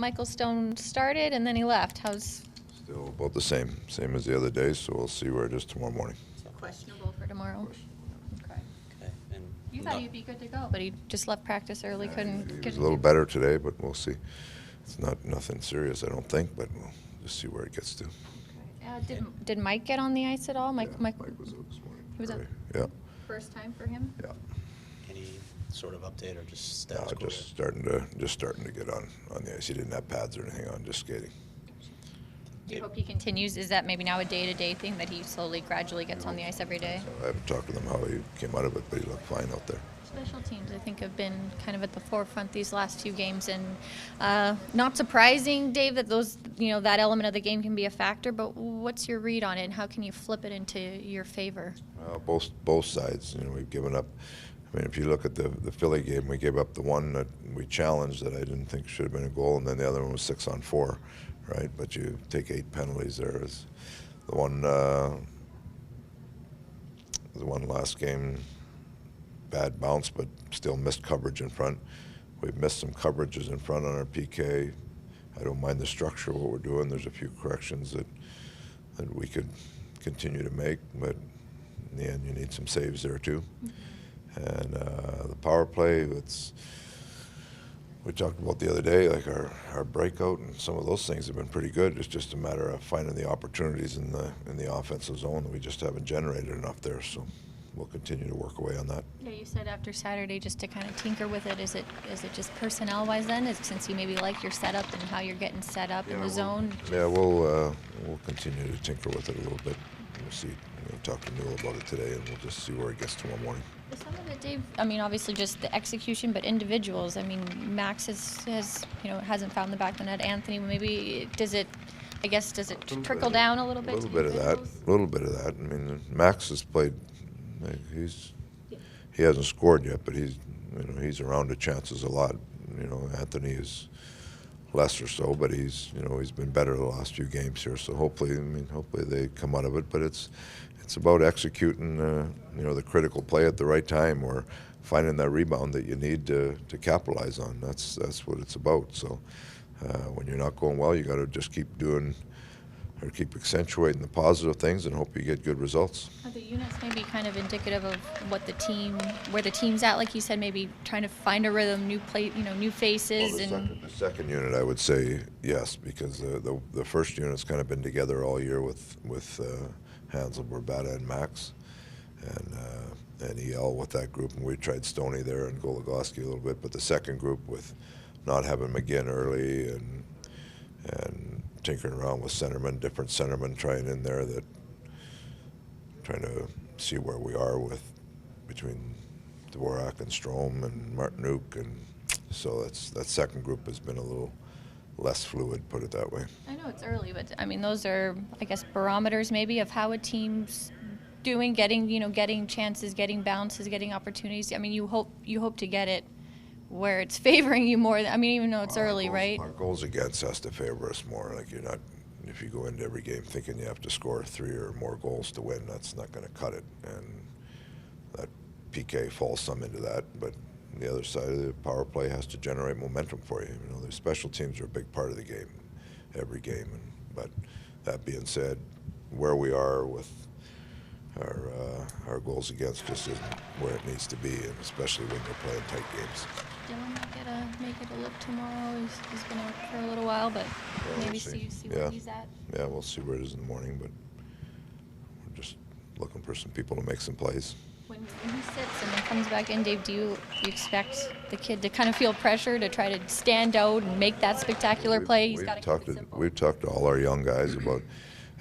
Michael Stone started and then he left. How's Still about the same as the other day, so we'll see where it is tomorrow morning. questionable for tomorrow? Okay. Okay. And You thought he'd be good to go, but he just left practice early. He Couldn't. was a little better today, but we'll see. It's nothing serious, I don't think, but we'll just see where it gets to. Did Mike get on the ice at all? Mike Mike was out this morning. He was out? Yeah. First time for him? Yeah. any sort of update or just No, status quo? just starting to get on the ice. He didn't have pads or anything on, just skating. Do you hope he continues? Is that maybe now a day-to-day thing that he slowly, gradually gets on the ice every day? I haven't talked to them how he came out of it, but he looked fine out there. Special teams, I think, have been kind of at the forefront these last few games, and not surprising, Dave, that that element of the game can be a factor. But what's your read on it, and how can you flip it into your favor? Both sides. We've given up. I mean, if you look at the Philly game, we gave up the one that we challenged that I didn't think should have been a goal, and then the other one was 6-on-4, right? But you take 8 penalties there. Is the one last game. Bad bounce, but still missed coverage in front. We've missed some coverages in front on our PK. I don't mind the structure of what we're doing. There's a few corrections that we could continue to make, but in the end, you need some saves there too. And the power play, we talked about the other day, like our breakout and some of those things have been pretty good. It's just a matter of finding the opportunities in the offensive zone. We just haven't generated enough there, so we'll continue to work away on that. Yeah, you said after Saturday just to kind of tinker with it. Is it just personnel-wise then? Since you maybe like your setup and how you're getting set up in the zone? Yeah, we'll continue to tinker with it a little bit. We'll see. We'll talk to Neil about it today, and we'll just see where it gets tomorrow morning. Some of it, Dave, I mean, obviously just the execution, but individuals. I mean, Max hasn't found the back of the net. Anthony, maybe does it trickle down a little bit? A little bit of that. I mean, Max has played. He hasn't scored yet, but he's around the chances a lot. Anthony is less or so, but he's been better the last few games here. So hopefully they come out of it. But it's about executing the critical play at the right time, or finding that rebound that you need to capitalize on. That's what it's about. So when you're not going well, you got to just keep accentuating the positive things and hope you get good results. Are the units maybe kind of indicative of where the team's at? Like you said, maybe trying to find a rhythm, new faces. The second unit, I would say yes, because the first unit's kind of been together all year with Hansel, Barbata, and Max, and EL with that group, and we tried Stoney there and Goligoski a little bit, but the second group with not having McGinn early and tinkering around with different centermen trying in there, trying to see where we are between Dvorak and Strome and Martinuk, and so that second group has been a little less fluid, put it that way. I know it's early, but I mean those are, I guess, barometers maybe of how a team's doing, getting chances, getting bounces, getting opportunities. I mean, you hope to get it where it's favoring you more. I mean, even though it's early, right? Our goals against has to favor us more. Like, you're not, if you go into every game thinking you have to score 3 or more goals to win, that's not going to cut it. And that PK falls some into that. But the other side of the power play has to generate momentum for you. The special teams are a big part of the game, every game. But that being said, where we are with our goals against just isn't where it needs to be, and especially when you're playing tight games. Dylan make it a look tomorrow. He's been out for a little while, but maybe see where he's at. Yeah, we'll see where it is in the morning, but we're just looking for some people to make some plays. When he sits and then comes back in, Dave, do you expect the kid to kind of feel pressure to try to stand out and make that spectacular play? He's got to keep it simple. We've talked to all our young guys about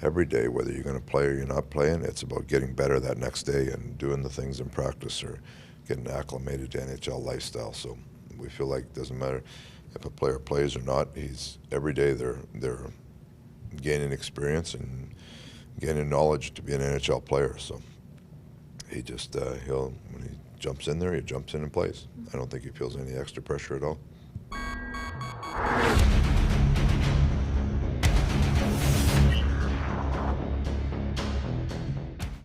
every day, whether you're going to play or you're not playing, it's about getting better that next day and doing the things in practice or getting acclimated to NHL lifestyle. So we feel like it doesn't matter if a player plays or not. Every day they're gaining experience and gaining knowledge to be an NHL player. So he just when he jumps in there, he jumps in and plays. I don't think he feels any extra pressure at all.